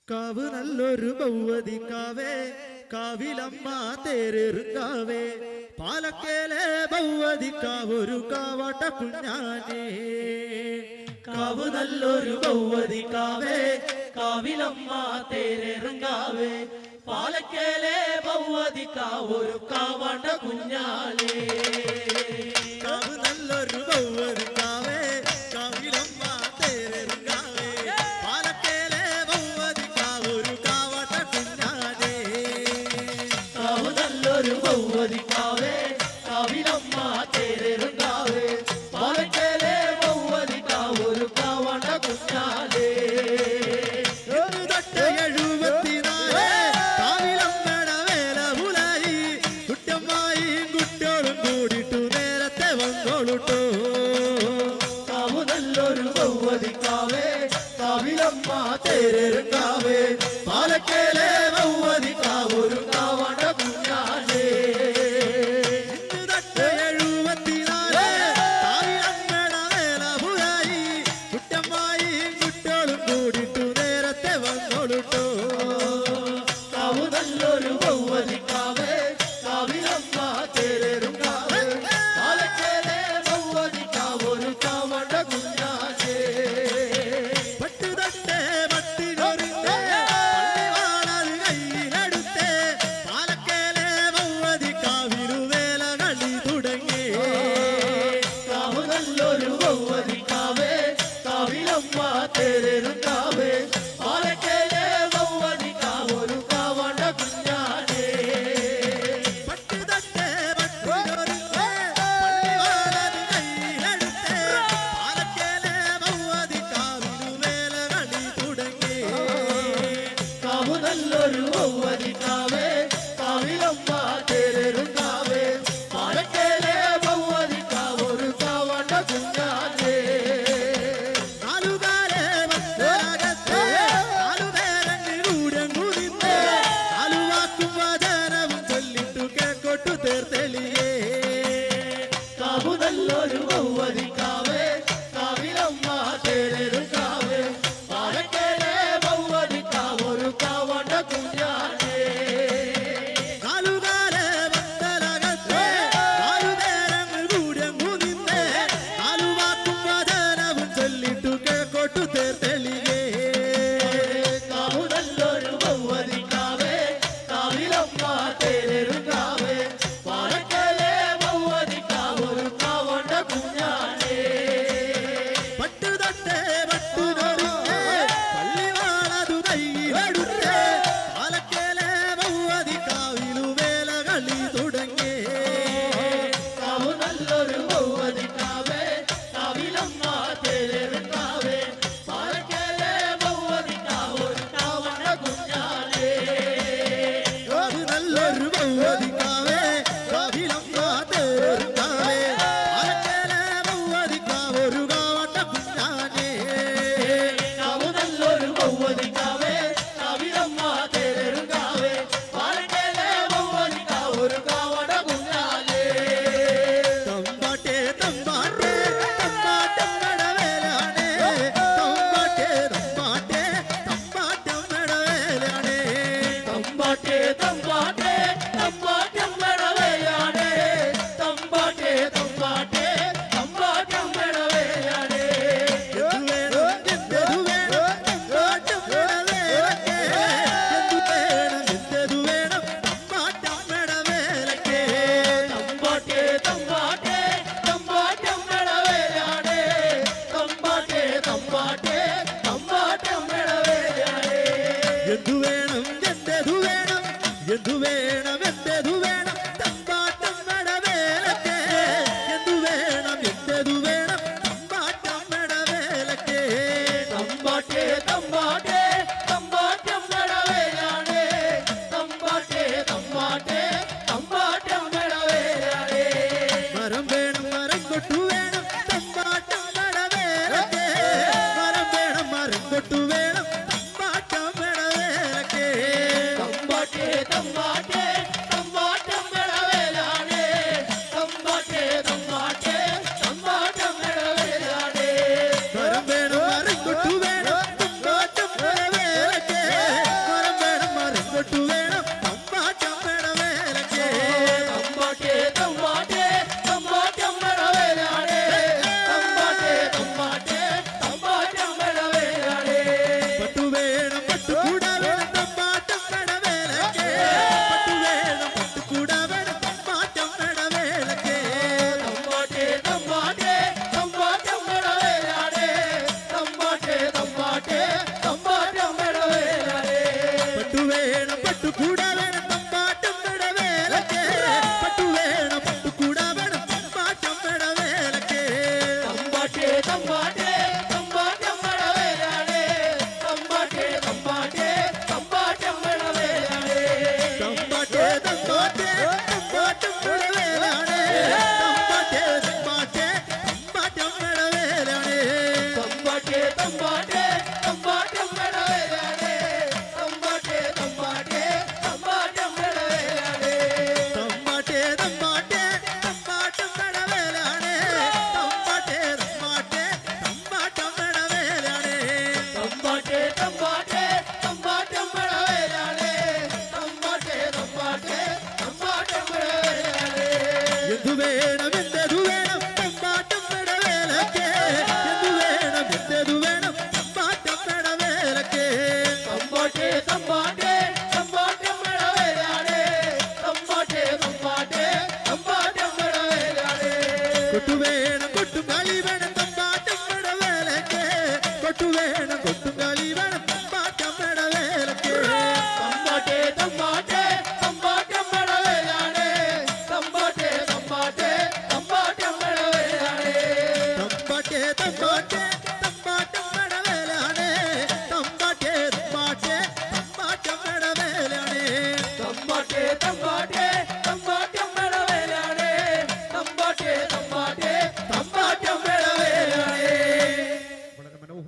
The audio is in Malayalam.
കാവ് നല്ലൊരു ഭൗവതിക്കാവേ കാവിലമ്മ തേരെറുക്കാവേ പാലക്കേലെ ഭൗവതിക്കാവൊരു കാവാട്ട കുഞ്ഞാനേ കാവ് നല്ലൊരു ഭൗവതിക്കാവേ കാവിലമ്മ തേരെറുങ്കാവേ പാലക്കേലെ ഭൗവതിക്കാവൊരു കാവാട്ട കുഞ്ഞാലേ കാവ് നല്ലൊരു ഭൗവതിക്കാവേ കാവിലമ്മ തേരെറുങ്കാവേ പാലക്കേലെ ഭൗവതിക്കാവൊരു കാവാട്ട കുഞ്ഞാനേ കാവ് നല്ലൊരു ഭൗവതിക്കാവേ കാവിലമ്മ തേരെറുങ്കാവേ പാലക്കേലെ ഭൗവതിക്കാവൊരു കാവാട്ട കുഞ്ഞാലേ കാവ് നല്ലൊരു ഭൗവതിക്കാവേ കാവിലമ്മ തേരെറുങ്കാവേ പാലക്കേലെ ഭൗവതിക്കാവൊരു കാവാട്ട കുഞ്ഞാലേ കാവ് നല്ലൊരു ഭൗവതിക്കാവേ കാവിലമ്മ തേരെറുങ്കാവേ പാലക്കേലെ ഭൗവതിക്കാവൊരു കാവാട്ട കുഞ്ഞാലേ കാവ് നല്ലൊരു ഭൗവതിക്കാവേ കാവിലമ്മ തേരെറുങ്കാവേ പാലക്കേലെ ഭൗവതിക്കാവൊരു കാവാട്ട കുഞ്ഞാലേ കാവ് നല്ലൊരു ഭൗവതിക്കാവേ കാവിലമ്മ തേരെറുങ്കാവേ പാലക്കേലെ ഭൗവതിക്കാവൊരു കാവാട്ട കുഞ്ഞാലേ കാവ് നല്ലൊരു ഭൗവതിക്കാവേ കാവിലമ്മ തേരെറുങ്കാവേ പാലക്കേലെ ഭൗവതിക്കാവൊരു കാവാട്ട കുഞ്ഞാലേ കാവ് നല്ലൊരു ഭൗവതിക്കാവേ കാവിലമ്മ തേരെറുങ്കാവേ പാലക്കേലെ ഭൗവതിക്കാവൊരു കാവാട്ട കുഞ്ഞാലേ കാവ് നല്ലൊരു ഭൗവതിക്കാവേ കാവിലമ്മ തേരെറുങ്കാവേ പാലക്കേലെ ഭൗവതിക്കാവൊരു കാവാട്ട കുഞ്ഞാലേ നല്ലൊരു ഭൗവതിക്കാവേ കാവിലമ്മ തേരെറുങ്കാവേ പാലക്കേലെ ഭൗവതിക്കാവൊരു കാവാട്ട കുഞ്ഞാനേ കാവ് നല്ലൊരു ഭൗവതിക്കാവേ കാവിലമ്മ തേരെറുങ്കാവേ പാലക്കേലെ ഭൗവതിക്കാവൊരു കാവാട്ട കുഞ്ഞാലേ തമ്പാട്ടേ തമ്പാട്ടേ തമ്പാട്ടമ്മടവേലാണേ തമ്പാട്ടേ തമ്പാട്ടേ തമ്പാട്ടമ്മടവേലാണേ തമ്പാട്ടേ തമ്പാട്ടേ തമ്പാട്ടമ്മടവേലാണേ തമ്പാട്ടേ തമ്പാട്ടേ തമ്പാട്ടമ്മടവേലാണേ എന്തു വേണം തമ്പാട്ടമ്മടവേലക്കേ എന്തു വേണം തമ്പാട്ടമ്മടവേലക്കേ തമ്പാട്ടേ തമ്പാട്ടേ തമ്പാട്ടമ്മടവേലാണേ തമ്പാട്ടേ തമ്പാട്ടേ തമ്പാട്ടമ്മടവേലാണേ എന്തു വേണം എന്തു വേണം എന്തു വേണം എന്തു വേണം തമ്പാട്ടമ്മടവേലക്കേ എന്തു വേണം തമ്പാട്ടമ്മടവേലക്കേ തമ്പാട്ടേ തമ്പാട്ടേ തമ്പാട്ടമ്മടവേലാണേ തമ്പാട്ടേ തമ്പാട്ടേ തമ്പാട്ടമ്മടവേലാണേ മരം വേണം മരം കൊട്ടു വേണം തമ്പാട്ടമ്മടവേലക്കേ മരം വേണം മരം കൊട്ടു വേണം തമ്പാട്ടമ്മടവേലക്കേ തമ്പാട്ടേ തമ്പാട്ടേ തമ്പാട്ടെ